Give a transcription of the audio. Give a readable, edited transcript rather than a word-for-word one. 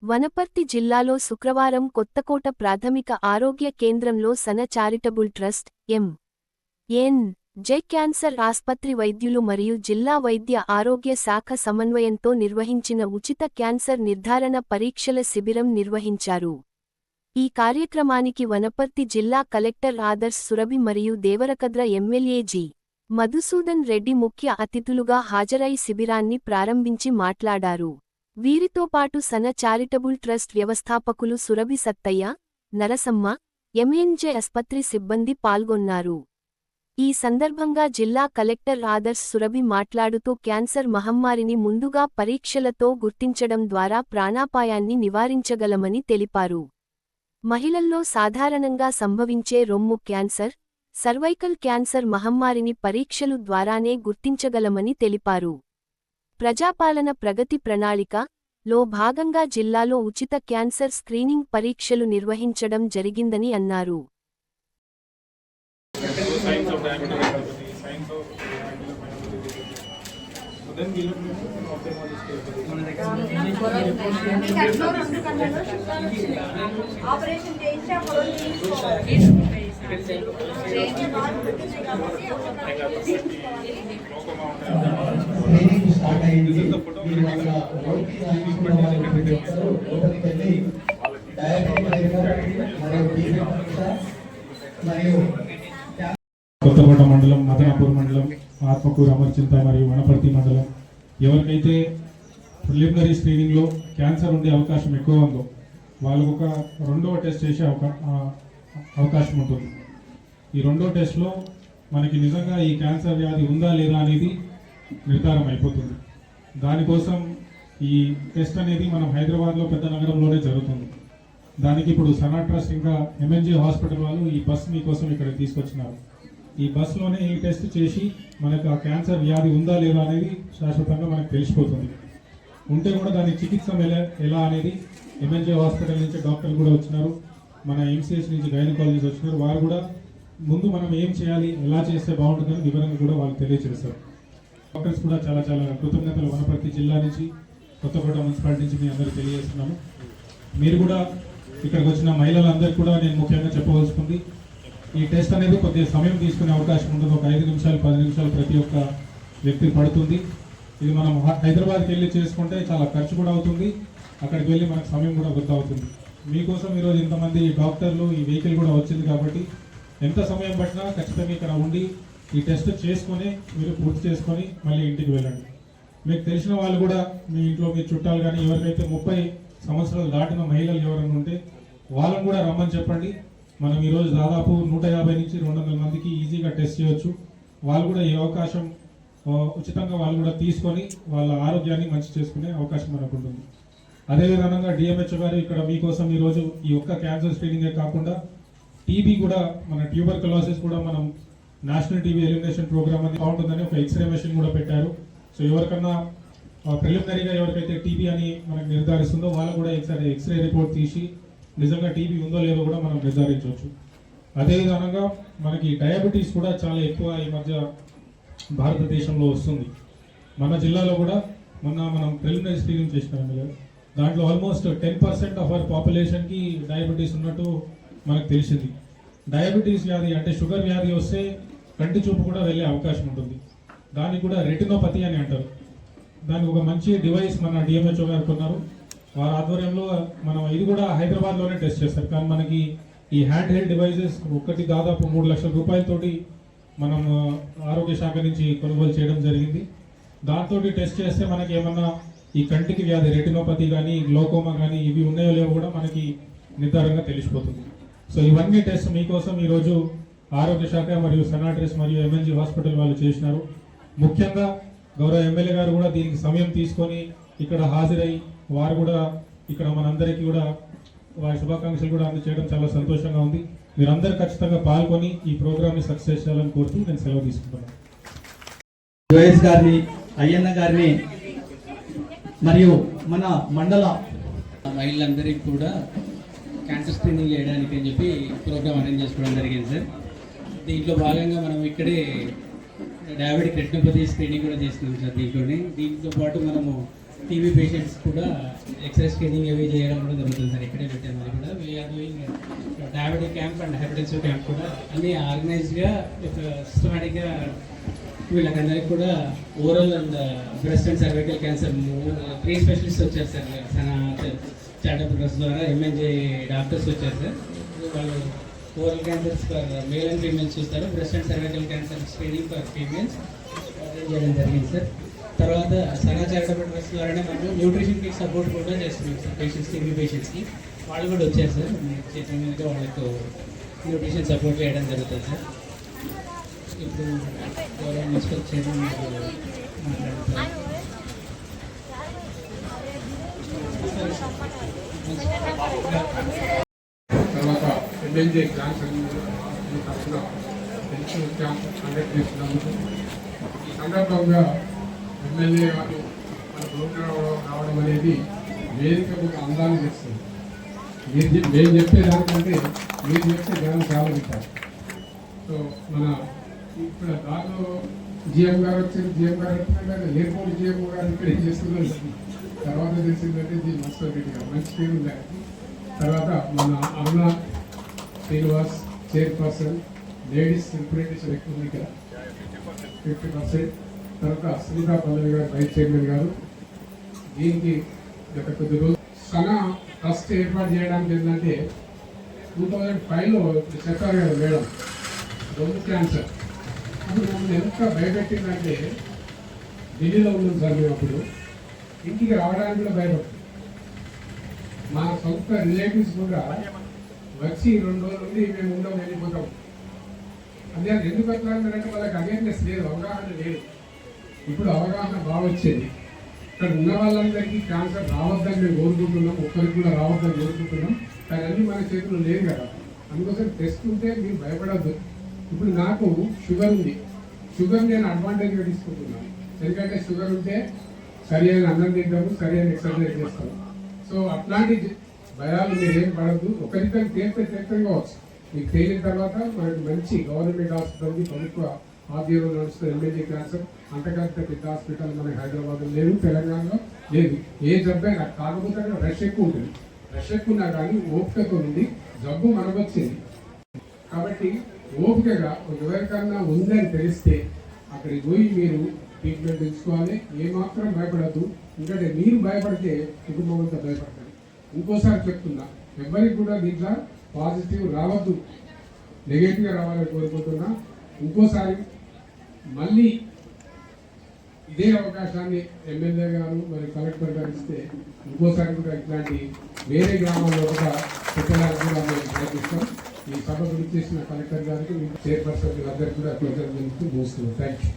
వనపర్తి జిల్లాలో శుక్రవారం కొత్తకోట ప్రాథమిక ఆరోగ్య కేంద్రంలో సన చారిటబుల్ ట్రస్ట్ ఎన్. జె. క్యాన్సర్ ఆస్పత్రి వైద్యులు మరియు జిల్లా వైద్య ఆరోగ్య శాఖ సమన్వయంతో నిర్వహించిన ఉచిత క్యాన్సర్ నిర్ధారణ పరీక్షల శిబిరం నిర్వహించారు. ఈ కార్యక్రమానికి వనపర్తి జిల్లా కలెక్టర్ ఆదర్శ్ సురభి మరియు దేవరకద్ర ఎమ్మెల్యే జి. మధుసూదన్ రెడ్డి ముఖ్య అతిథులుగా హాజరై శిబిరాన్ని ప్రారంభించి మాట్లాడారు. వీరితో పాటు సన చారిటబుల్ ట్రస్ట్ వ్యవస్థాపకులు సురభి సత్తయ్య, నరసమ్మ, ఎంఎన్జే ఆస్పత్రి సిబ్బంది పాల్గొన్నారు. ఈ సందర్భంగా జిల్లా కలెక్టర్ ఆదర్శ్ సురభి మాట్లాడుతూ క్యాన్సర్ మహమ్మారిని ముందుగా పరీక్షలతో గుర్తించడం ద్వారా ప్రాణాపాయాన్ని నివారించగలమని తెలిపారు. మహిళల్లో సాధారణంగా సంభవించే రొమ్ము క్యాన్సర్, సర్వైకల్ క్యాన్సర్ మహమ్మారిని పరీక్షలు ద్వారానే గుర్తించగలమని తెలిపారు. ప్రజాపాలన ప్రగతి ప్రణాళిక లో భాగంగా జిల్లాలో ఉచిత క్యాన్సర్ స్క్రీనింగ్ పరీక్షలు నిర్వహించడం జరిగిందని అన్నారు. కొత్తకోట మండలం, మదనాపూర్ మండలం, ఆత్మకూరు, అమర్చింత మరియు వనపర్తి మండలం ఎవరికైతే ప్రిలిమినరీ స్క్రీనింగ్లో క్యాన్సర్ ఉండే అవకాశం ఎక్కువ ఉందో వాళ్ళకు ఒక రెండవ టెస్ట్ చేసే అవకాశం ఉంటుంది. ఈ రెండో టెస్ట్లో మనకి నిజంగా ఈ క్యాన్సర్ వ్యాధి ఉందా లేదా అనేది నిర్ధారణ అయిపోతుంది. దానికోసం ఈ టెస్ట్ అనేది మనం హైదరాబాద్లో పెద్ద నగరంలోనే జరుగుతుంది. దానికి ఇప్పుడు సనా ట్రస్ట్ ఇంకా ఎంఎన్జే హాస్పిటల్ వాళ్ళు ఈ బస్ మీకోసం ఇక్కడ తీసుకొచ్చినారు. ఈ బస్సులోనే ఈ టెస్ట్ చేసి మనకు ఆ క్యాన్సర్ వ్యాధి ఉందా లేదా అనేది శాశ్వతంగా మనకు తెలిసిపోతుంది. ఉంటే కూడా దాని చికిత్స ఎలా అనేది ఎంఎన్జే హాస్పిటల్ నుంచి డాక్టర్లు కూడా వచ్చినారు, మన ఎంసీఎస్ నుంచి గైనకాలజిస్ట్ వచ్చినారు. వారు కూడా ముందు మనం ఏం చేయాలి, ఎలా చేస్తే బాగుంటుందని వివరంగా కూడా వాళ్ళు తెలియజేస్తారు. డాక్టర్స్ కూడా చాలా చాలా కృతజ్ఞతలు వనపర్తి జిల్లా నుంచి, కొత్తకోట మున్సిపాలిటీ నుంచి మీ అందరూ తెలియజేస్తున్నాము. మీరు కూడా ఇక్కడికి వచ్చిన మహిళలందరికీ కూడా నేను ముఖ్యంగా చెప్పవలసింది, ఈ టెస్ట్ అనేది కొద్దిగా సమయం తీసుకునే అవకాశం ఉంటుంది. ఒక 5 నిమిషాలు 10 నిమిషాలు ప్రతి ఒక్క వ్యక్తి పడుతుంది. ఇది మనం హైదరాబాద్కి వెళ్ళి చేసుకుంటే చాలా ఖర్చు కూడా అవుతుంది, అక్కడికి వెళ్ళి మనకు సమయం కూడా వృధా అవుతుంది. మీకోసం ఈరోజు ఇంతమంది డాక్టర్లు, ఈ వెహికల్ కూడా వచ్చింది కాబట్టి ఎంత సమయం పట్టినా ఖచ్చితంగా ఇక్కడ ఉండి ఈ టెస్ట్ చేసుకొని మీరు పూర్తి చేసుకొని మళ్ళీ ఇంటికి వెళ్ళండి. మీకు తెలిసిన వాళ్ళు కూడా మీ ఇంట్లో మీ చుట్టాలు కానీ ఎవరికైతే 30 సంవత్సరాలు దాటిన మహిళలు ఎవరైనా ఉంటే వాళ్ళని కూడా రమ్మని చెప్పండి. మనం ఈరోజు దాదాపు 150 నుంచి 200 మందికి ఈజీగా టెస్ట్ చేయొచ్చు. వాళ్ళు కూడా ఈ అవకాశం ఉచితంగా వాళ్ళు కూడా తీసుకొని వాళ్ళ ఆరోగ్యాన్ని మంచి చేసుకునే అవకాశం మనకు ఉంటుంది. అదేవిధంగా డిఎంహెచ్ఓ గారు ఇక్కడ మీకోసం ఈరోజు ఈ ఒక్క క్యాన్సర్ స్క్రీనింగే కాకుండా టీబీ కూడా, మన ట్యూబర్కులోసిస్ కూడా మనం నేషనల్ టీబీ ఎలిమినేషన్ ప్రోగ్రామ్ అని బాగుంటుందని ఒక ఎక్స్రే మెషిన్ కూడా పెట్టారు. సో ఎవరికన్నా ప్రిలిమినరీగా ఎవరికైతే టీబీ అని మనకు నిర్ధారిస్తుందో వాళ్ళు కూడా ఎక్స్రే రిపోర్ట్ తీసి నిజంగా టీబీ ఉందో లేదో కూడా మనం నిర్ధారించవచ్చు. అదేవిధంగా మనకి డయాబెటీస్ కూడా చాలా ఎక్కువ ఈ మధ్య భారతదేశంలో వస్తుంది. మన జిల్లాలో కూడా మనం ప్రిలిమినరీ స్క్రీనింగ్ చేసినాం. దాంట్లో ఆల్మోస్ట్ 10% ఆఫ్ అవర్ పాపులేషన్కి డయాబెటీస్ ఉన్నట్టు మనకు తెలిసింది. డయాబెటీస్ వ్యాధి అంటే షుగర్ వ్యాధి వస్తే కంటి చూపు కూడా వెళ్ళే అవకాశం ఉంటుంది. దానికి కూడా రెటినోపతి అని అంటారు. దానికి ఒక మంచి డివైస్ మన డిఎంహెచ్ఓ గారు కొన్నారు. వారి ఆధ్వర్యంలో మనం ఇది కూడా హైదరాబాద్లోనే టెస్ట్ చేస్తారు. కానీ మనకి ఈ హ్యాండ్ హెల్డ్ డివైజెస్ ఒకటి దాదాపు 3 లక్షల రూపాయలతోటి మనం ఆరోగ్య శాఖ నుంచి కొనుగోలు చేయడం జరిగింది. దాంతో టెస్ట్ చేస్తే మనకి ఏమన్నా ఈ కంటికి వ్యాధి రెటినోపతి కానీ గ్లోకోమా కానీ ఇవి ఉన్నాయో లేవో కూడా మనకి నిర్ధారంగా తెలిసిపోతుంది. సో ఇవన్నీ టెస్ట్ మీకోసం ఈరోజు ఆరోగ్య శాఖ మరియు సనా ట్రస్ట్ మరియు ఎంఎన్జీ హాస్పిటల్ వాళ్ళు చేసినారు. ముఖ్యంగా గౌరవ ఎమ్మెల్యే గారు కూడా దీనికి సమయం తీసుకొని ఇక్కడ హాజరై వారు కూడా ఇక్కడ మనందరికీ కూడా వారి శుభాకాంక్షలు కూడా అందజేయడం చాలా సంతోషంగా ఉంది. మీరందరూ ఖచ్చితంగా పాల్గొని ఈ ప్రోగ్రామ్ని సక్సెస్ చేయాలని కోరుతూ నేను సెలవు తీసుకుంటున్నాను. జోయస్ గారిని, అయ్యన్న గారిని మరియు మన మండల మహిళలందరికీ కూడా క్యాన్సర్ స్క్రీనింగ్ చేయడానికి అని చెప్పి ప్రోగ్రామ్ అరేంజ్ చేసుకోవడం జరిగింది సార్. దీంట్లో భాగంగా మనం ఇక్కడే డయాబెటిక్ రెటినోపతి స్క్రీనింగ్ కూడా చేస్తున్నాం సార్. దీంతో పాటు మనము టీబీ పేషెంట్స్ కూడా ఎక్స్రే స్క్రీనింగ్ అవి చేయడం కూడా జరుగుతుంది సార్. ఇక్కడే పెట్టాను అది కూడా. We're doing diabetic camp and hepatitis camp కూడా అన్నీ ఆర్గనైజ్డ్గా ఒక సిస్టమేటిక్గా వీళ్ళకందరికీ కూడా oral and breast and cervical cancer 3 specialist వచ్చారు సార్. సన చారిటబుల్ ట్రస్ట్ ద్వారా ఎంఎన్జే డాక్టర్స్ వచ్చారు సార్. వాళ్ళు oral cancers for male and females చూస్తారు. Breast and cervical cancer screening for females చేయడం జరిగింది సార్. తర్వాత సనా చారిటబుల్ ట్రస్ట్ ద్వారానే మనం న్యూట్రిషన్ కిట్ సపోర్ట్ కూడా చేస్తున్నాం సార్ పేషెంట్స్కి, టీబీ పేషెంట్స్కి. వాళ్ళు కూడా వచ్చారు సార్. చేతుల మీదుగా వాళ్ళకు న్యూట్రిషన్ సపోర్ట్ చేయడం జరుగుతుంది సార్. ఇప్పుడు మున్సిపల్ చైర్మన్ మాట్లాడుతున్నారు. తర్వాత ఎంఎల్జే క్యాన్సర్ తరఫున హెల్త్ క్యాంప్ కండక్ట్ చేసినందుకు ఈ సందర్భంగా ఎమ్మెల్యే గారు మన ప్రోగ్రాం రావడం అనేది వేదికకు ఒక అందాన్ని తెస్తుంది. మేము చెప్పేదానికంటే మీరు చెప్తే జనం చాలా వింటారు. సో మన ఇక్కడ దానిలో జిఎం గారు వచ్చారు. జిఎం గారు వచ్చినాక ఎయిర్పోర్ట్ జిఎం గారు ఇక్కడ ఏం చేస్తున్నారు తర్వాత తెలిసిందంటే దీని మస్తు మంచి పేరు ఉంది. తర్వాత మన అరుణ శ్రీనివాస్ చైర్పర్సన్, లేడీస్ రిప్రజెంటేషన్ ఎక్కువ ఉంది ఇక్కడ 50%. తర్వాత సునీతా పల్లవి గారు వైస్ చైర్మన్ గారు. దీనికి గత కొద్ది రోజులు సనా ట్రస్ట్ ఏర్పాటు చేయడానికి ఏంటంటే 2005లో చెప్పారు కదా మేడం, రొమ్ము క్యాన్సర్ అప్పుడు మమ్మల్ని ఎంత భయపెట్టిందంటే ఢిల్లీలో ఉన్నాం సార్ మేము. అప్పుడు ఇంటికి రావడానికి కూడా భయపడుతుంది. మా సొంత రిలేటివ్స్ కూడా వచ్చి 2 రోజులు ఉండి మేము ఉండడం వెళ్ళిపోతాం. అదే ఎందుకు అట్లా అంటే వాళ్ళకి అవేర్నెస్ లేదు, అవగాహన లేదు. ఇప్పుడు అవగాహన బాగా వచ్చేది. ఇక్కడ ఉన్న వాళ్ళందరికీ క్యాన్సర్ రావద్దని మేము కోరుకుంటున్నాం, ఒక్కరికి కూడా రావద్దని కోరుకుంటున్నాం. కానీ అన్నీ మన చేతుల్లో లేదు కదా, అందుకోసం టెస్ట్ ఉంటే మీరు భయపడద్దు. ఇప్పుడు నాకు షుగర్ ఉంది, షుగర్ నేను అడ్వాంటేజ్గా తీసుకుంటున్నాను. ఎందుకంటే షుగర్ ఉంటే సరి అయిన అన్నం తింటాము, సరి అయిన ఎక్సర్సైజ్ చేస్తాము. సో అట్లాంటి భయాలు మీరేం పడద్దు. ఒకరిద్దరు తేలితే కావచ్చు. మీకు తేలిన తర్వాత మనకి మంచి గవర్నమెంట్ హాస్పిటల్ ఉంది, ప్రభుత్వ ఆధ్వర్యంలో నడుస్తున్న ఎంఎల్జే క్యాన్సర్ అంతకంటే పెద్ద హాస్పిటల్ మనకి హైదరాబాద్లో లేదు, తెలంగాణలో లేదు. ఏ జబ్బైనా కాకపోతే రష్ ఎక్కువ ఉంటుంది. రష్ ఎక్కువ ఉన్నా కానీ ఓపికతో నుండి జబ్బు మనకొచ్చింది కాబట్టి ఓపికగా ఎవరికన్నా ఉందని తెలిస్తే అక్కడికి పోయి మీరు ట్రీట్మెంట్ తీసుకోవాలి. ఏమాత్రం భయపడద్దు. ఎందుకంటే మీరు భయపడితే కుటుంబం అంతా భయపడతారు. ఇంకోసారి చెప్తున్నా, ఎవరికి కూడా దీంట్లో పాజిటివ్ రావద్దు, నెగటివ్గా రావాలని కోరుకుంటున్నా. ఇంకోసారి మళ్ళీ ఇదే అవకాశాన్ని ఎమ్మెల్యే గారు మరి కలెక్టర్ గారు ఇస్తే ఇంకోసారి కూడా ఇట్లాంటి వేరే గ్రామాల్లో కూడా పెట్టడానికి కూడా మేము ప్రయత్నిస్తాం. ఈ సభ గురించి చేసిన కలెక్టర్ గారికి చైర్పర్సన్ అందరికీ కూడా కృతజ్ఞతలు తెలుపుతూ ముగిస్తున్నాం. Thank you.